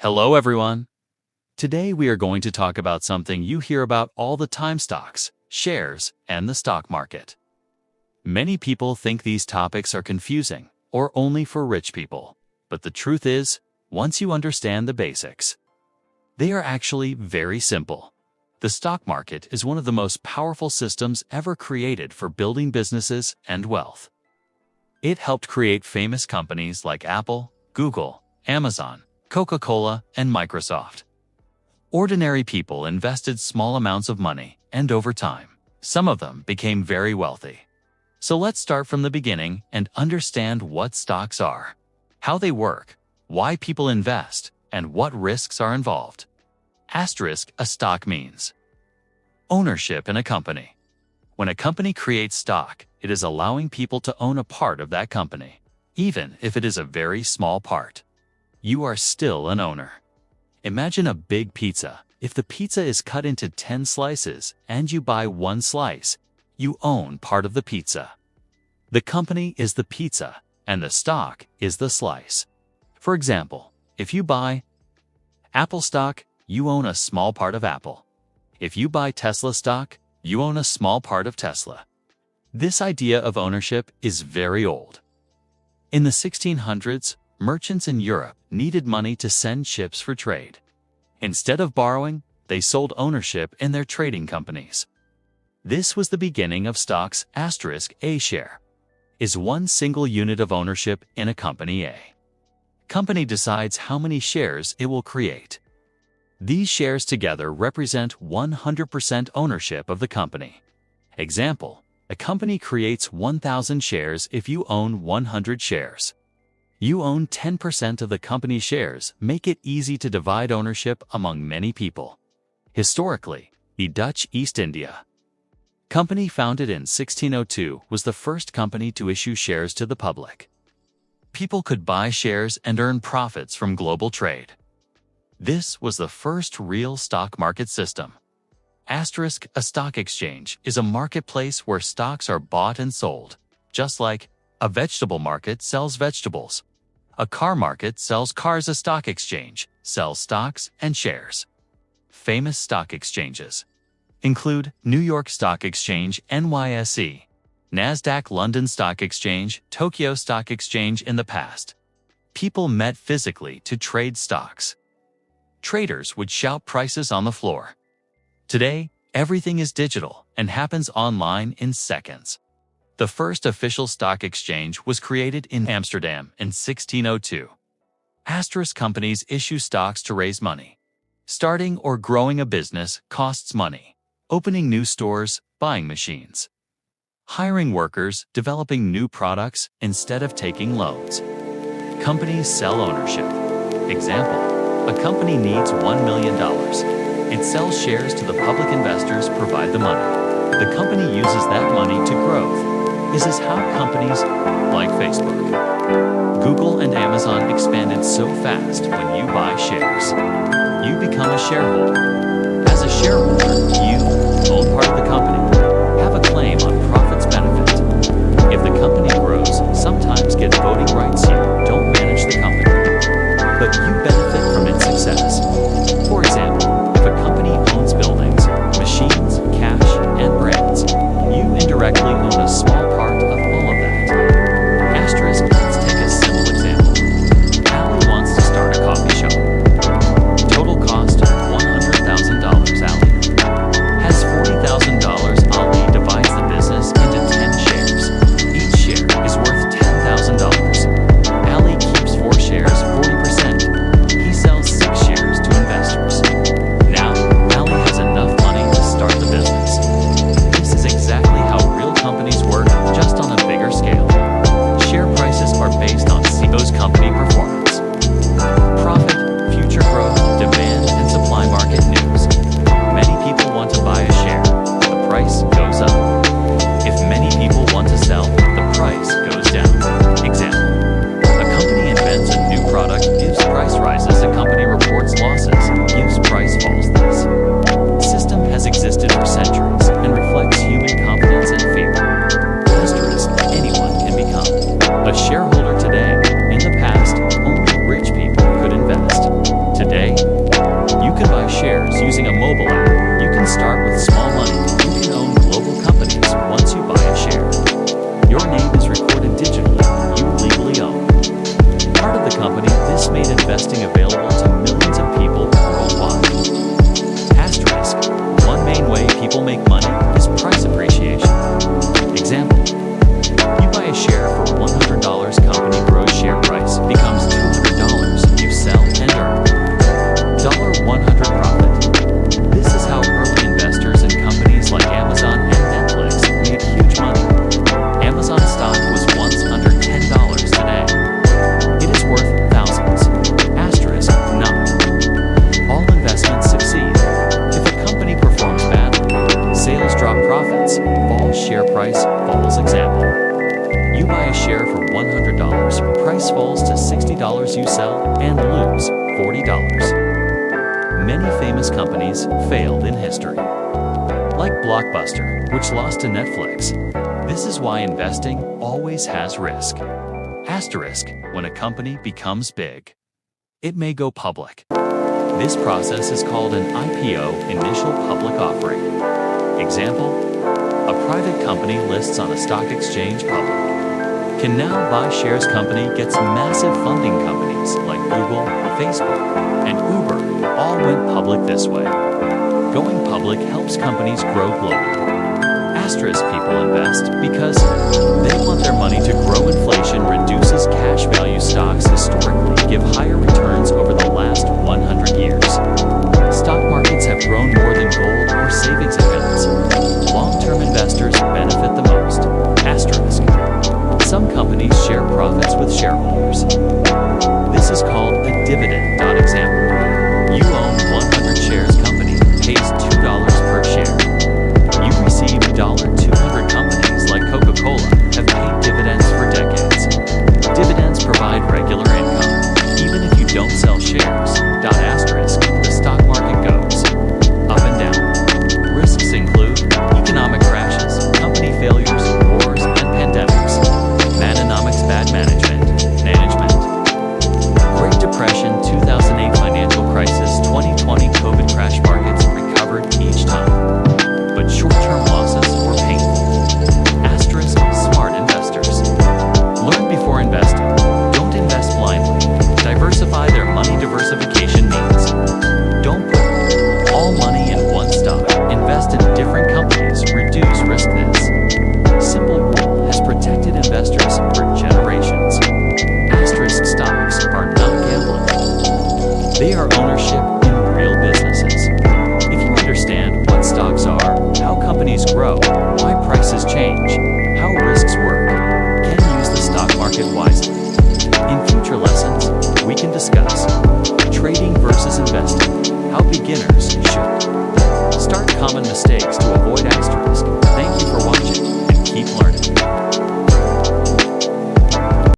Hello everyone! Today we are going to talk about something you hear about all the time: stocks, shares, and the stock market. Many people think these topics are confusing or only for rich people, but the truth is, once you understand the basics, they are actually very simple. The stock market is one of the most powerful systems ever created for building businesses and wealth. It helped create famous companies like Apple, Google, Amazon, Coca-Cola, and Microsoft. Ordinary people invested small amounts of money, and over time, some of them became very wealthy. So let's start from the beginning and understand what stocks are, how they work, why people invest, and what risks are involved. Asterisk: a stock means ownership in a company. When a company creates stock, it is allowing people to own a part of that company, even if it is a very small part. You are still an owner. Imagine a big pizza. If the pizza is cut into 10 slices and you buy one slice, you own part of the pizza. The company is the pizza, and the stock is the slice. For example, if you buy Apple stock, you own a small part of Apple. If you buy Tesla stock, you own a small part of Tesla. This idea of ownership is very old. In the 1600s, merchants in Europe needed money to send ships for trade. Instead of borrowing, they sold ownership in their trading companies. This was the beginning of stocks. Asterisk: a share is one single unit of ownership in a company. A company decides how many shares it will create. These shares together represent 100% ownership of the company. Example: a company creates 1,000 shares if you own 100 shares. You own 10% of the company's shares. Make it easy to divide ownership among many people. Historically, the Dutch East India Company, founded in 1602, was the first company to issue shares to the public. People could buy shares and earn profits from global trade. This was the first real stock market system. Asterisk: a stock exchange is a marketplace where stocks are bought and sold, just like a vegetable market sells vegetables. A car market sells cars. A stock exchange sells stocks and shares. Famous stock exchanges include New York Stock Exchange (NYSE), Nasdaq London Stock Exchange, Tokyo Stock Exchange. In the past, people met physically to trade stocks. Traders would shout prices on the floor. Today, everything is digital and happens online in seconds. The first official stock exchange was created in Amsterdam in 1602. Asterisk: companies issue stocks to raise money. Starting or growing a business costs money. Opening new stores, buying machines, hiring workers, developing new products instead of taking loans. Companies sell ownership. Example: a company needs $1 million. It sells shares to the public. Investors provide the money. The company uses that money to grow. This is how companies like Facebook, Google, and Amazon expanded so fast. When you buy shares, you become a shareholder. As a shareholder, you own part of the company, have a claim on profits benefit. If the company grows, sometimes get voting rights. You don't manage the company, but you benefit from its success. For example, if a company owns buildings, machines, cash, and brands, you indirectly own a small part of all of that. Asterisk: let's take a simple example. Ali wants to start a coffee shop. Total cost $100,000. Ali has $40,000. Ali divides the business into 10 shares. Each share is worth $10,000. Ali keeps 4 shares, 40%. He sells 6 shares to investors. shares using a mobile app. You can start with small money. You can own global companies once you buy a share. Your name is recorded digitally. You legally own part of the company. This made investing available to millions of people worldwide. Asterisk. One main way people make money is price appreciation. Example. You buy a share for $100, company grows, share price becomes $200. You sell and earn $100 profit. This is how early investors in companies like Amazon and Netflix made huge money. Amazon stock was once under $10 today. It is worth thousands. Asterisk not. All investments succeed. If a company performs badly, sales drop, profits fall, share price falls. Example. You buy a share for $100, price falls to $60, you sell and lose $40. Many famous companies failed in history, like Blockbuster, which lost to Netflix. This is why investing always has risk. Asterisk, when a company becomes big, it may go public. This process is called an IPO, initial public offering. Example, a private company lists on a stock exchange, public. Can now buy shares. Company gets massive funding. Companies like Google, Facebook, and Uber all went public this way. Going public helps companies grow globally. Asterisk, people invest because they want their money to grow. Inflation reduces cash value. Stocks historically give higher returns over the last 100 years. Stock markets have grown more than gold or savings accounts. Long-term investors benefit the most. Asterisk. Some companies share profits with shareholders. This is called a dividend. Example. You own 100 shares. Company pays $2 per share. You receive $200. Companies like Coca-Cola have paid dividends for decades. Dividends provide regular income, even if you don't sell shares. Asterisk. The stock market goes up and down. Risks include economic crashes, company failures, wars, and pandemics. Manonomics, bad management. Great Depression, 2008 financial crisis, 2020 COVID crash. Markets recovered each time, but short-term losses were painful. Asterisk, smart investors learn before investing. Don't invest blindly. Diversify their money. Diversification means don't put all money in one stock. Invest in different companies. Reduce risk. This simple rule has protected investors for generations. Asterisk, stocks are not gambling. They are ownership in real businesses. If you understand what stocks are, how companies grow, why prices change, how risks work, can use the stock market wisely. In future lessons, we can discuss trading versus investing, how beginners should start, common mistakes